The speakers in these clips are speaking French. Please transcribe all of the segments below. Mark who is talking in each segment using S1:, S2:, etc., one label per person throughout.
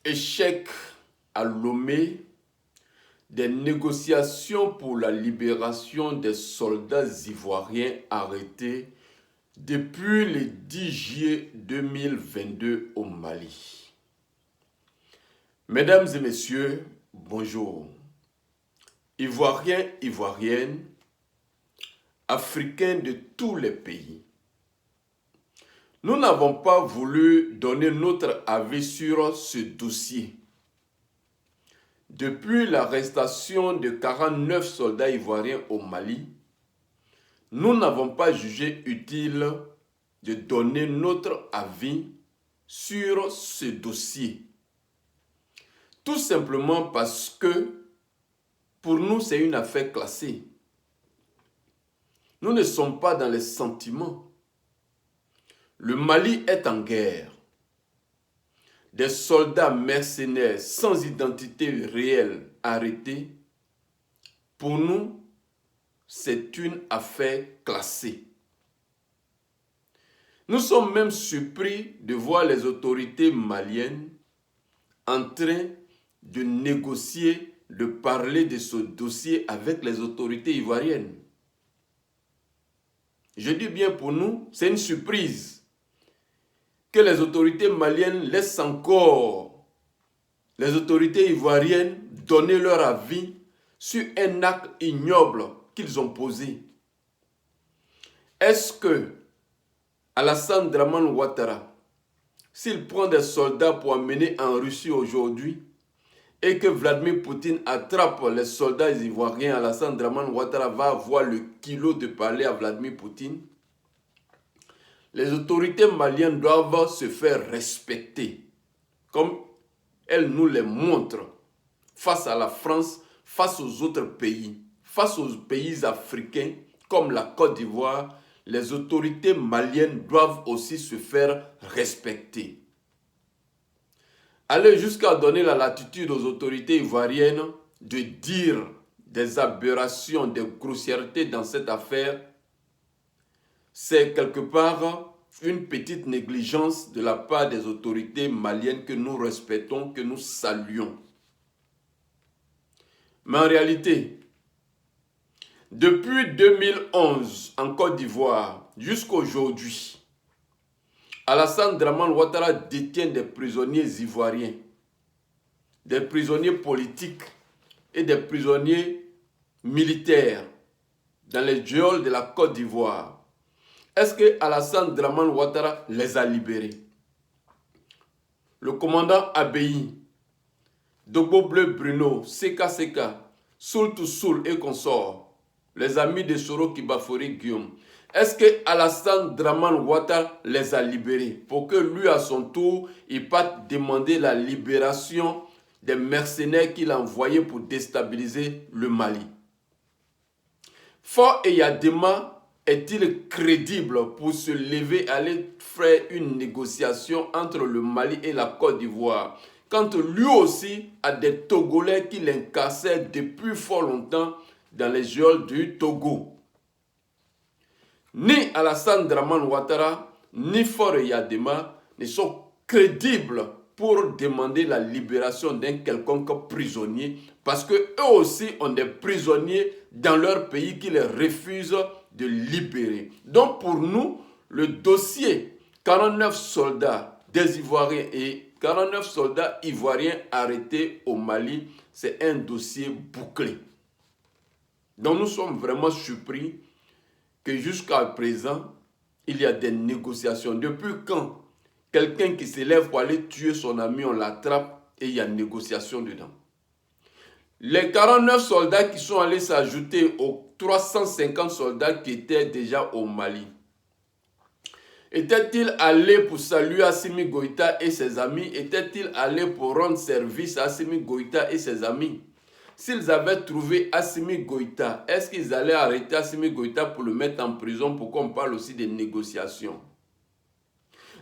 S1: Échec à Lomé des négociations pour la libération des soldats ivoiriens arrêtés depuis le 10 juillet 2022 au Mali. Mesdames et messieurs, bonjour. Ivoiriens, Ivoiriennes, Africains de tous les pays. Nous n'avons pas voulu donner notre avis sur ce dossier. Depuis l'arrestation de 49 soldats ivoiriens au Mali, nous n'avons pas jugé utile de donner notre avis sur ce dossier. Tout simplement parce que pour nous, c'est une affaire classée. Nous ne sommes pas dans les sentiments. Le Mali est en guerre. Des soldats mercenaires sans identité réelle arrêtés, pour nous, c'est une affaire classée. Nous sommes même surpris de voir les autorités maliennes en train de négocier, de parler de ce dossier avec les autorités ivoiriennes. Je dis bien pour nous, c'est une surprise que les autorités maliennes laissent encore les autorités ivoiriennes donner leur avis sur un acte ignoble qu'ils ont posé. Est-ce que Alassane Dramane Ouattara, s'il prend des soldats pour amener en Russie aujourd'hui, et que Vladimir Poutine attrape les soldats ivoiriens, Alassane Dramane Ouattara va avoir le kilo de parler à Vladimir Poutine? Les autorités maliennes doivent se faire respecter, comme elles nous les montrent, face à la France, face aux autres pays, face aux pays africains, comme la Côte d'Ivoire. Les autorités maliennes doivent aussi se faire respecter. Aller jusqu'à donner la latitude aux autorités ivoiriennes de dire des aberrations, des grossièretés dans cette affaire, c'est quelque part une petite négligence de la part des autorités maliennes que nous respectons, que nous saluons. Mais en réalité, depuis 2011 en Côte d'Ivoire jusqu'à aujourd'hui, Alassane Dramane Ouattara détient des prisonniers ivoiriens, des prisonniers politiques et des prisonniers militaires dans les geôles de la Côte d'Ivoire. Est-ce que Alassane Dramane Ouattara les a libérés? Le commandant Abbaye, Dogbo Bleu Bruno, Seka Seka, Soul to Soul et consorts, les amis de Soro Kibafori Guillaume, est-ce que Alassane Dramane Ouattara les a libérés pour que lui, à son tour, il parte demander la libération des mercenaires qu'il a envoyés pour déstabiliser le Mali? Faure Eyadema est-il crédible pour se lever et aller faire une négociation entre le Mali et la Côte d'Ivoire quand lui aussi a des Togolais qui l'incarcèrent depuis fort longtemps dans les geôles du Togo? Ni Alassane Dramane Ouattara, ni Faure Eyadema ne sont crédibles pour demander la libération d'un quelconque prisonnier parce qu'eux aussi ont des prisonniers dans leur pays qui les refusent de libérer. Donc pour nous, le dossier 49 soldats des Ivoiriens et 49 soldats ivoiriens arrêtés au Mali, c'est un dossier bouclé. Donc nous sommes vraiment surpris que jusqu'à présent, il y a des négociations. Depuis quand quelqu'un qui se lève pour aller tuer son ami, on l'attrape et il y a négociation dedans? Les 49 soldats qui sont allés s'ajouter aux 350 soldats qui étaient déjà au Mali, étaient-ils allés pour saluer Assimi Goïta et ses amis? Étaient-ils allés pour rendre service à Assimi Goïta et ses amis? S'ils avaient trouvé Assimi Goïta, est-ce qu'ils allaient arrêter Assimi Goïta pour le mettre en prison pour qu'on parle aussi des négociations?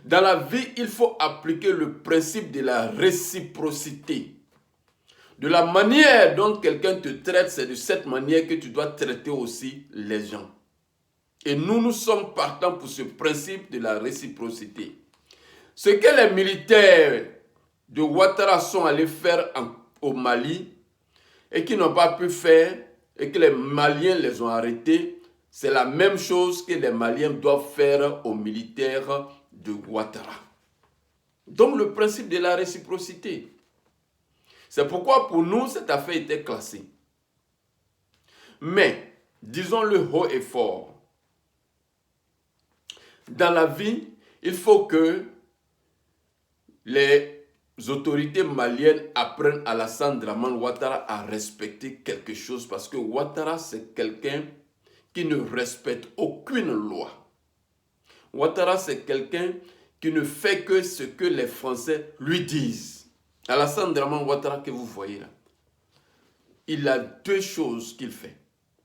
S1: Dans la vie, il faut appliquer le principe de la réciprocité. De la manière dont quelqu'un te traite, c'est de cette manière que tu dois traiter aussi les gens. Et nous sommes partants pour ce principe de la réciprocité. Ce que les militaires de Ouattara sont allés faire au Mali et qui n'ont pas pu faire et que les Maliens les ont arrêtés, c'est la même chose que les Maliens doivent faire aux militaires de Ouattara. Donc le principe de la réciprocité. C'est pourquoi pour nous, cette affaire était classée. Mais, disons-le haut et fort, dans la vie, il faut que les autorités maliennes apprennent à Alassane Dramane Ouattara à respecter quelque chose parce que Ouattara, c'est quelqu'un qui ne respecte aucune loi. Ouattara, c'est quelqu'un qui ne fait que ce que les Français lui disent. Alassane Dramane Ouattara que vous voyez là, il a deux choses qu'il fait.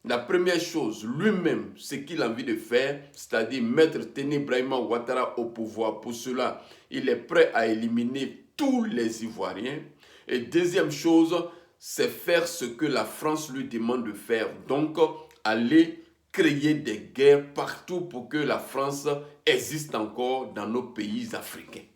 S1: La première chose, lui-même, ce qu'il a envie de faire, c'est-à-dire mettre Teni Brahima Ouattara au pouvoir. Pour cela, il est prêt à éliminer tous les Ivoiriens. Et deuxième chose, c'est faire ce que la France lui demande de faire. Donc, aller créer des guerres partout pour que la France existe encore dans nos pays africains.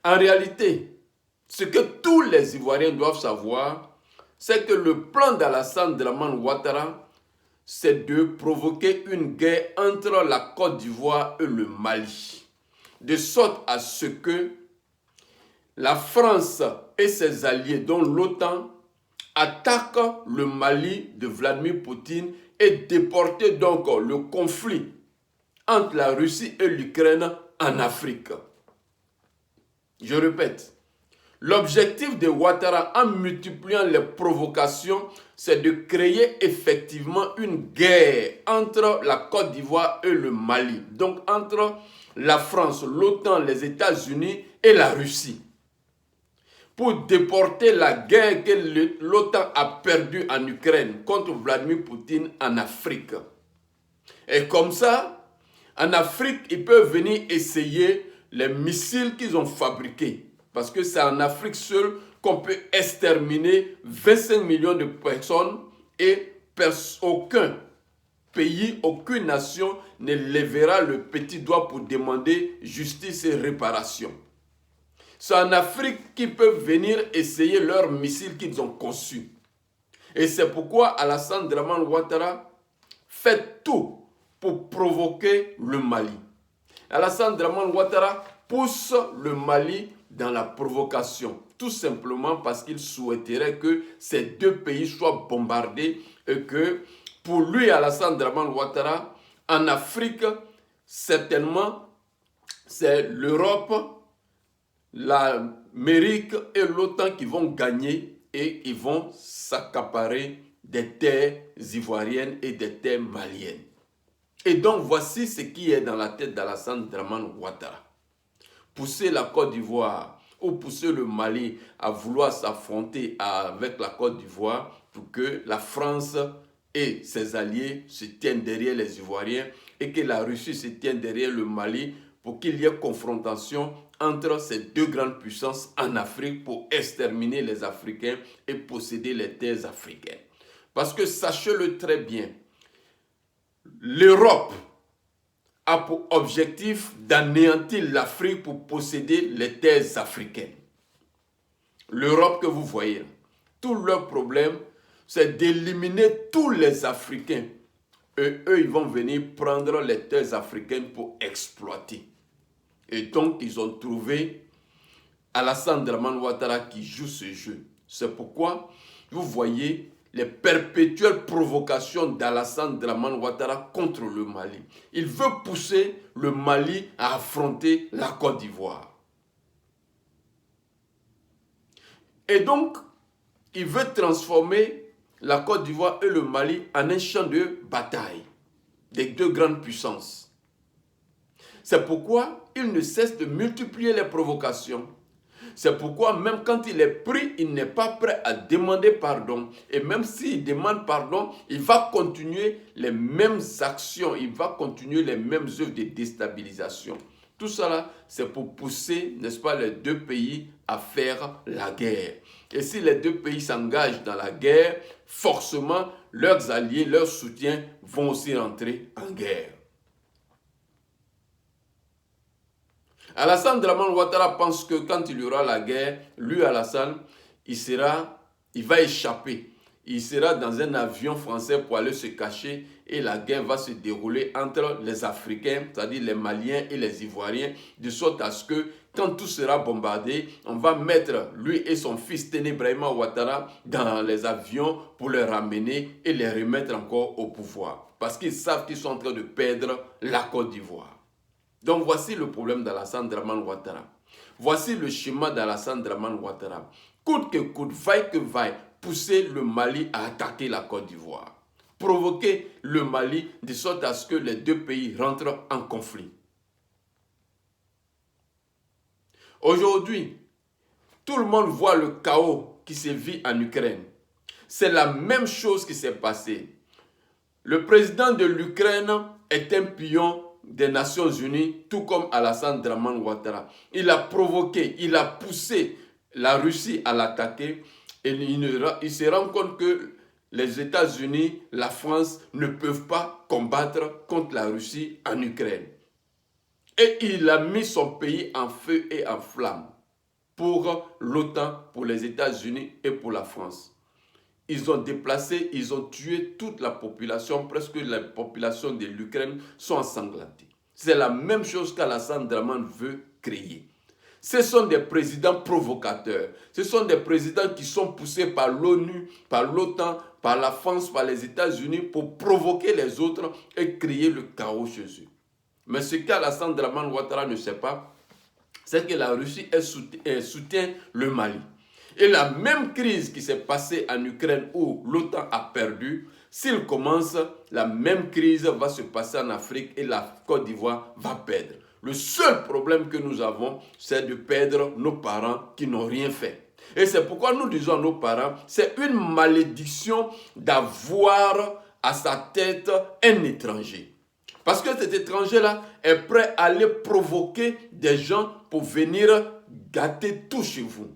S1: En réalité, ce que tous les Ivoiriens doivent savoir, c'est que le plan d'Alassane Dramane Ouattara, c'est de provoquer une guerre entre la Côte d'Ivoire et le Mali. De sorte à ce que la France et ses alliés, dont l'OTAN, attaquent le Mali de Vladimir Poutine et déporter donc le conflit entre la Russie et l'Ukraine en Afrique. Je répète. L'objectif de Ouattara en multipliant les provocations, c'est de créer effectivement une guerre entre la Côte d'Ivoire et le Mali. Donc entre la France, l'OTAN, les États-Unis et la Russie. Pour déporter la guerre que l'OTAN a perdue en Ukraine contre Vladimir Poutine en Afrique. Et comme ça, en Afrique, ils peuvent venir essayer les missiles qu'ils ont fabriqués. Parce que c'est en Afrique seule qu'on peut exterminer 25 millions de personnes et aucun pays, aucune nation ne lèvera le petit doigt pour demander justice et réparation. C'est en Afrique qu'ils peuvent venir essayer leurs missiles qu'ils ont conçus. Et c'est pourquoi Alassane Dramane Ouattara fait tout pour provoquer le Mali. Alassane Dramane Ouattara pousse le Mali dans la provocation, tout simplement parce qu'il souhaiterait que ces deux pays soient bombardés et que pour lui, Alassane Dramane Ouattara, en Afrique, certainement, c'est l'Europe, l'Amérique et l'OTAN qui vont gagner et ils vont s'accaparer des terres ivoiriennes et des terres maliennes. Et donc, voici ce qui est dans la tête d'Alassane Dramane Ouattara. Pousser la Côte d'Ivoire ou pousser le Mali à vouloir s'affronter avec la Côte d'Ivoire pour que la France et ses alliés se tiennent derrière les Ivoiriens et que la Russie se tienne derrière le Mali pour qu'il y ait confrontation entre ces deux grandes puissances en Afrique pour exterminer les Africains et posséder les terres africaines. Parce que sachez-le très bien, l'Europe a pour objectif d'anéantir l'Afrique pour posséder les terres africaines. L'Europe que vous voyez, tout leur problème, c'est d'éliminer tous les Africains. Et eux, ils vont venir prendre les terres africaines pour exploiter. Et donc, ils ont trouvé Alassane Dramane Ouattara qui joue ce jeu. C'est pourquoi vous voyez les perpétuelles provocations d'Alassane Dramane Ouattara contre le Mali. Il veut pousser le Mali à affronter la Côte d'Ivoire. Et donc, il veut transformer la Côte d'Ivoire et le Mali en un champ de bataille des deux grandes puissances. C'est pourquoi il ne cesse de multiplier les provocations. C'est pourquoi même quand il est pris, il n'est pas prêt à demander pardon. Et même s'il demande pardon, il va continuer les mêmes actions, il va continuer les mêmes œuvres de déstabilisation. Tout cela, c'est pour pousser, n'est-ce pas, les deux pays à faire la guerre. Et si les deux pays s'engagent dans la guerre, forcément, leurs alliés, leurs soutiens vont aussi entrer en guerre. Alassane Dramane Ouattara pense que quand il y aura la guerre, lui, Alassane, il va échapper. Il sera dans un avion français pour aller se cacher et la guerre va se dérouler entre les Africains, c'est-à-dire les Maliens et les Ivoiriens, de sorte à ce que quand tout sera bombardé, on va mettre lui et son fils Téné Brahima Ouattara dans les avions pour les ramener et les remettre encore au pouvoir. Parce qu'ils savent qu'ils sont en train de perdre la Côte d'Ivoire. Donc voici le problème d'Alassane Dramane Ouattara. Voici le schéma d'Alassane Dramane Ouattara. Coûte que coûte, vaille que vaille, pousser le Mali à attaquer la Côte d'Ivoire. Provoquer le Mali de sorte à ce que les deux pays rentrent en conflit. Aujourd'hui, tout le monde voit le chaos qui se vit en Ukraine. C'est la même chose qui s'est passée. Le président de l'Ukraine est un pion des Nations Unies, tout comme Alassane Dramane Ouattara. Il a provoqué, il a poussé la Russie à l'attaquer et il se rend compte que les États-Unis, la France ne peuvent pas combattre contre la Russie en Ukraine. Et il a mis son pays en feu et en flamme pour l'OTAN, pour les États-Unis et pour la France. Ils ont déplacé, ils ont tué toute la population, presque la population de l'Ukraine sont ensanglantées. C'est la même chose qu'Alassane Dramane veut créer. Ce sont des présidents provocateurs. Ce sont des présidents qui sont poussés par l'ONU, par l'OTAN, par la France, par les États-Unis pour provoquer les autres et créer le chaos chez eux. Mais ce qu'Alassane Dramane Ouattara ne sait pas, c'est que la Russie soutient le Mali. Et la même crise qui s'est passée en Ukraine où l'OTAN a perdu, s'il commence, la même crise va se passer en Afrique et la Côte d'Ivoire va perdre. Le seul problème que nous avons, c'est de perdre nos parents qui n'ont rien fait. Et c'est pourquoi nous disons à nos parents, c'est une malédiction d'avoir à sa tête un étranger. Parce que cet étranger-là est prêt à aller provoquer des gens pour venir gâter tout chez vous.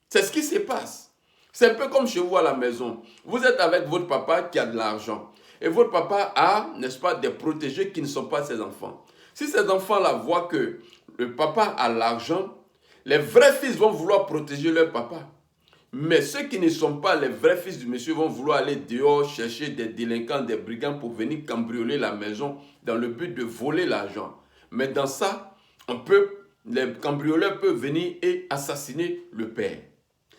S1: C'est ce qui se passe. C'est un peu comme chez vous à la maison. Vous êtes avec votre papa qui a de l'argent. Et votre papa a, n'est-ce pas, des protégés qui ne sont pas ses enfants. Si ces enfants-là voient que le papa a l'argent, les vrais fils vont vouloir protéger leur papa. Mais ceux qui ne sont pas les vrais fils du monsieur vont vouloir aller dehors chercher des délinquants, des brigands pour venir cambrioler la maison dans le but de voler l'argent. Mais dans ça, les cambrioleurs peuvent venir et assassiner le père.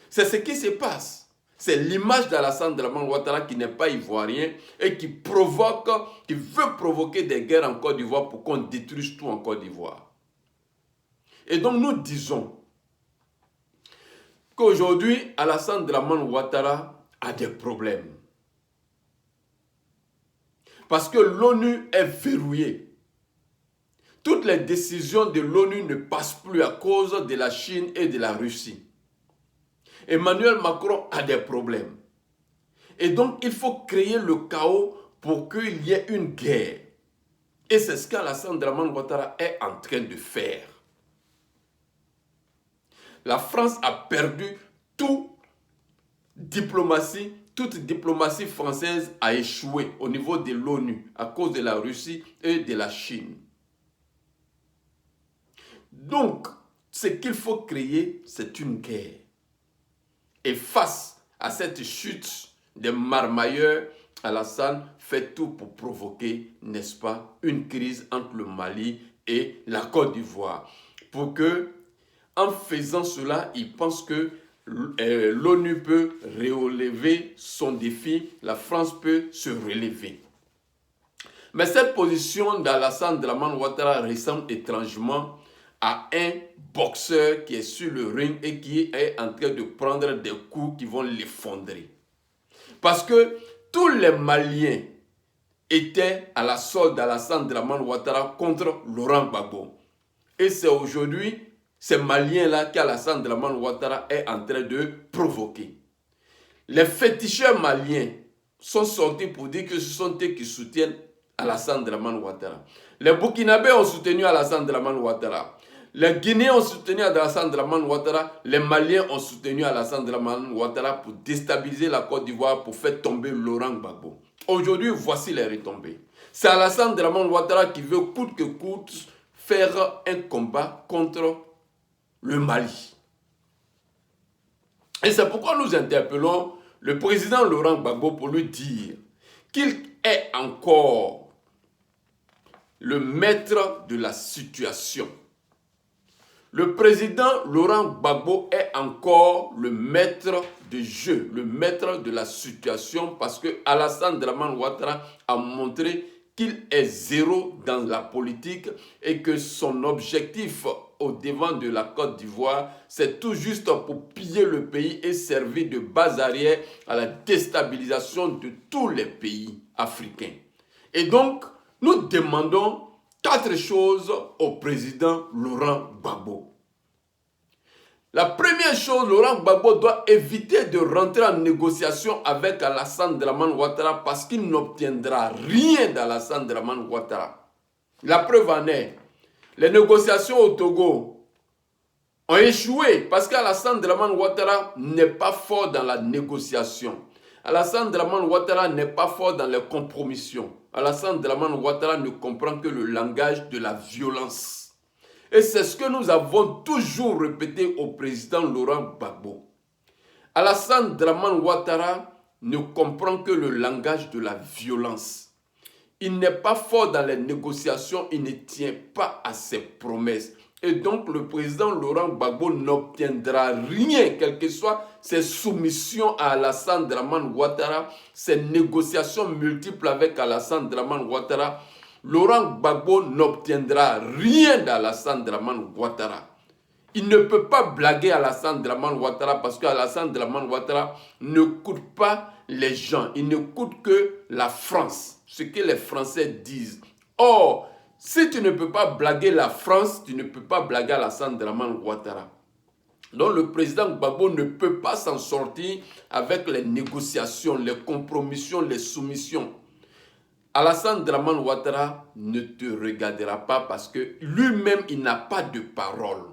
S1: C'est ce qui se passe. C'est l'image d'Alassane Dramane Ouattara qui n'est pas ivoirien et qui veut provoquer des guerres en Côte d'Ivoire pour qu'on détruise tout en Côte d'Ivoire. Et donc nous disons qu'aujourd'hui, Alassane Dramane Ouattara a des problèmes. Parce que l'ONU est verrouillée. Toutes les décisions de l'ONU ne passent plus à cause de la Chine et de la Russie. Emmanuel Macron a des problèmes. Et donc, il faut créer le chaos pour qu'il y ait une guerre. Et c'est ce qu'Alassane Dramane Ouattara est en train de faire. La France a perdu toute diplomatie française a échoué au niveau de l'ONU à cause de la Russie et de la Chine. Donc, ce qu'il faut créer, c'est une guerre. Et face à cette chute des marmailleurs, Alassane fait tout pour provoquer, n'est-ce pas, une crise entre le Mali et la Côte d'Ivoire. Pour que, en faisant cela, il pense que l'ONU peut relever son défi, la France peut se relever. Mais cette position d'Alassane Dramane Ouattara ressemble étrangement à un boxeur qui est sur le ring et qui est en train de prendre des coups qui vont l'effondrer. Parce que tous les Maliens étaient à la solde d'Alassane Dramane Ouattara contre Laurent Gbagbo. Et c'est aujourd'hui ces Maliens-là qu'Alassane Dramane Ouattara est en train de provoquer. Les féticheurs maliens sont sortis pour dire que ce sont eux qui soutiennent Alassane Dramane Ouattara. Les Burkinabés ont soutenu Alassane Dramane Ouattara. Les Guinéens ont soutenu Alassane Dramane Ouattara. Les Maliens ont soutenu Alassane Dramane Ouattara pour déstabiliser la Côte d'Ivoire, pour faire tomber Laurent Gbagbo. Aujourd'hui, voici les retombées. C'est Alassane Dramane Ouattara qui veut coûte que coûte faire un combat contre le Mali. Et c'est pourquoi nous interpellons le président Laurent Gbagbo pour lui dire qu'il est encore le maître de la situation. Le président Laurent Gbagbo est encore le maître de jeu, le maître de la situation parce que Alassane Dramane Ouattara a montré qu'il est zéro dans la politique et que son objectif au devant de la Côte d'Ivoire, c'est tout juste pour piller le pays et servir de base arrière à la déstabilisation de tous les pays africains. Et donc, nous demandons 4 choses au président Laurent Gbagbo. La première chose, Laurent Gbagbo doit éviter de rentrer en négociation avec Alassane Dramane Ouattara parce qu'il n'obtiendra rien d'Alassane Dramane Ouattara. La preuve en est, les négociations au Togo ont échoué parce qu'Alassane Dramane Ouattara n'est pas fort dans la négociation. Alassane Dramane Ouattara n'est pas fort dans les compromissions. Alassane Dramane Ouattara ne comprend que le langage de la violence. Et c'est ce que nous avons toujours répété au président Laurent Gbagbo. Alassane Dramane Ouattara ne comprend que le langage de la violence. Il n'est pas fort dans les négociations, il ne tient pas à ses promesses. Et donc le président Laurent Gbagbo n'obtiendra rien, quelles que soient ses soumissions à Alassane Dramane Ouattara, ses négociations multiples avec Alassane Dramane Ouattara. Laurent Gbagbo n'obtiendra rien d'Alassane Dramane Ouattara. Il ne peut pas blaguer Alassane Dramane Ouattara parce qu'Alassane Dramane Ouattara ne coûte pas les gens, il ne coûte que la France, ce que les Français disent. Or, si tu ne peux pas blaguer la France, tu ne peux pas blaguer Alassane Dramane Ouattara. Donc le président Gbagbo ne peut pas s'en sortir avec les négociations, les compromissions, les soumissions. Alassane Dramane Ouattara ne te regardera pas parce que lui-même, il n'a pas de parole.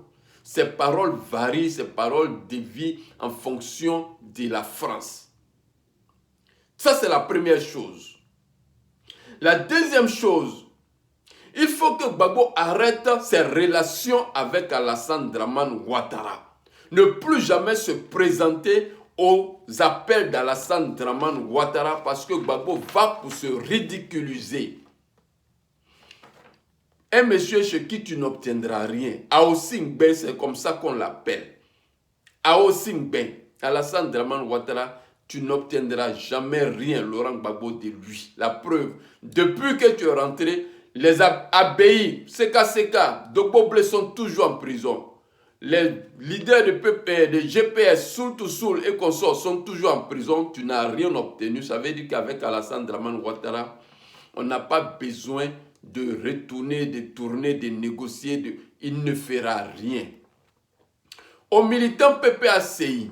S1: Ses paroles varient, ses paroles dévient en fonction de la France. Ça, c'est la première chose. La deuxième chose, il faut que Gbagbo arrête ses relations avec Alassane Dramane Ouattara. Ne plus jamais se présenter aux appels d'Alassane Dramane Ouattara parce que Gbagbo va pour se ridiculiser. Un monsieur chez qui tu n'obtiendras rien. Aosingben, c'est comme ça qu'on l'appelle. Aosingben, Alassane Dramane Ouattara, tu n'obtiendras jamais rien, Laurent Gbagbo, de lui. La preuve, depuis que tu es rentré, les abbayes, CKCK, Dogbo sont toujours en prison. Les leaders de GPS, Soul et consorts sont toujours en prison. Tu n'as rien obtenu. Ça veut dire qu'avec Alassane Dramane Ouattara, on n'a pas besoin de retourner, de tourner, de négocier. Il ne fera rien. Aux militants PPACI,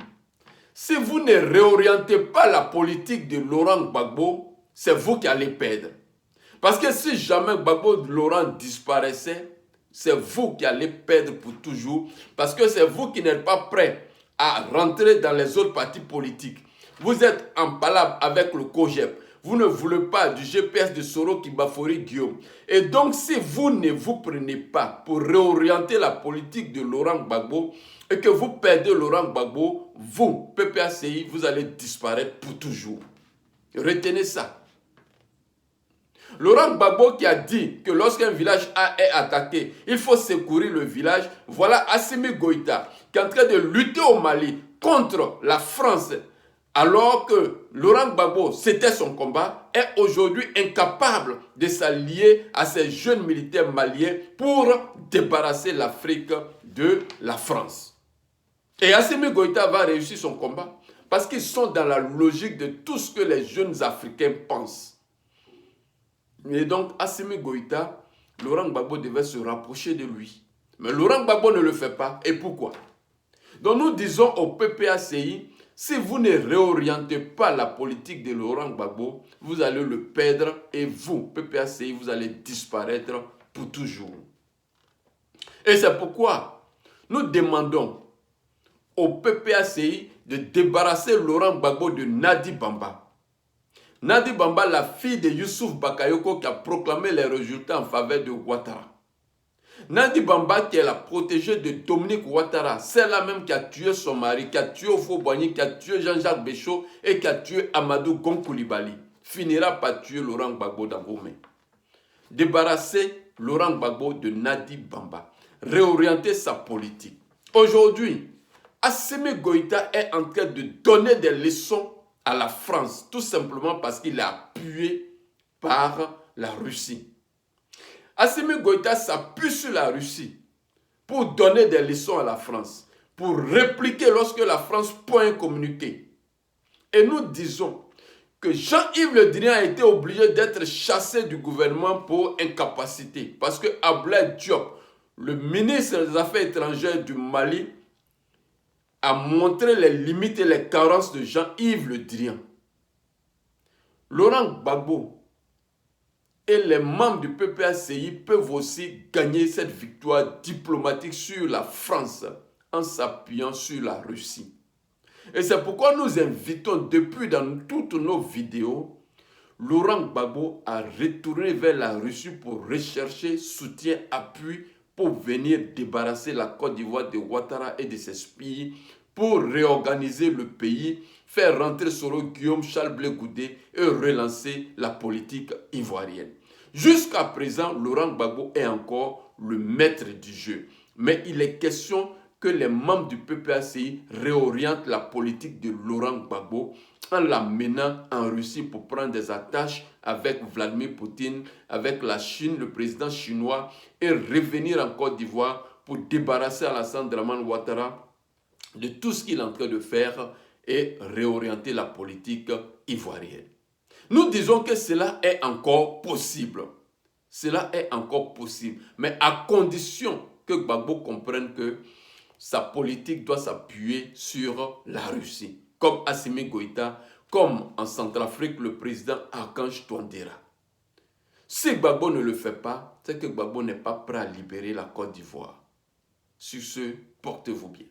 S1: si vous ne réorientez pas la politique de Laurent Gbagbo, c'est vous qui allez perdre. Parce que si jamais Gbagbo Laurent disparaissait, c'est vous qui allez perdre pour toujours. Parce que c'est vous qui n'êtes pas prêts à rentrer dans les autres partis politiques. Vous êtes en palabre avec le COGEP. Vous ne voulez pas du GPS de Soro Kibafori Guillaume. Et donc, si vous ne vous prenez pas pour réorienter la politique de Laurent Gbagbo et que vous perdez Laurent Gbagbo, vous, PPACI, vous allez disparaître pour toujours. Retenez ça. Laurent Gbagbo qui a dit que lorsqu'un village est attaqué, il faut secourir le village. Voilà Assimi Goïta qui est en train de lutter au Mali contre la France. Alors que Laurent Gbagbo, c'était son combat, est aujourd'hui incapable de s'allier à ces jeunes militaires maliens pour débarrasser l'Afrique de la France. Et Assimi Goïta va réussir son combat parce qu'ils sont dans la logique de tout ce que les jeunes Africains pensent. Et donc, Assimi Goïta, Laurent Gbagbo devait se rapprocher de lui. Mais Laurent Gbagbo ne le fait pas. Et pourquoi? Donc, nous disons au PPACI, si vous ne réorientez pas la politique de Laurent Gbagbo, vous allez le perdre et vous, PPACI, vous allez disparaître pour toujours. Et c'est pourquoi nous demandons au PPACI de débarrasser Laurent Gbagbo de Nadi Bamba. Nadi Bamba, la fille de Youssouf Bakayoko qui a proclamé les résultats en faveur de Ouattara. Nadi Bamba, qui est la protégée de Dominique Ouattara, celle-là même qui a tué son mari, qui a tué Ofo Boigny, qui a tué Jean-Jacques Béchaud et qui a tué Amadou Gon Coulibaly, finira par tuer Laurent Gbagbo dans vos mains. Débarrasser Laurent Gbagbo de Nadi Bamba, réorienter sa politique. Aujourd'hui, Assimi Goïta est en train de donner des leçons à la France, tout simplement parce qu'il est appuyé par la Russie. Assimi Goïta s'appuie sur la Russie pour donner des leçons à la France, pour répliquer lorsque la France prend un communiqué. Et nous disons que Jean-Yves Le Drian a été obligé d'être chassé du gouvernement pour incapacité. Parce que Abdoulaye Diop, le ministre des Affaires étrangères du Mali, a montré les limites et les carences de Jean-Yves Le Drian. Laurent Gbagbo et les membres du PPACI peuvent aussi gagner cette victoire diplomatique sur la France en s'appuyant sur la Russie. Et c'est pourquoi nous invitons depuis dans toutes nos vidéos Laurent Gbagbo à retourner vers la Russie pour rechercher soutien, appui pour venir débarrasser la Côte d'Ivoire de Ouattara et de ses spies, pour réorganiser le pays, faire rentrer Soro Guillaume Charles Blé Goudé et relancer la politique ivoirienne. Jusqu'à présent, Laurent Gbagbo est encore le maître du jeu. Mais il est question que les membres du PPACI réorientent la politique de Laurent Gbagbo en l'amenant en Russie pour prendre des attaches avec Vladimir Poutine, avec la Chine, le président chinois, et revenir en Côte d'Ivoire pour débarrasser Alassane Dramane Ouattara de tout ce qu'il est en train de faire et réorienter la politique ivoirienne. Nous disons que cela est encore possible. Cela est encore possible, mais à condition que Gbagbo comprenne que sa politique doit s'appuyer sur la Russie, comme Assimi Goïta, comme en Centrafrique le président Archange Touadéra. Si Gbagbo ne le fait pas, c'est que Gbagbo n'est pas prêt à libérer la Côte d'Ivoire. Sur ce, portez-vous bien.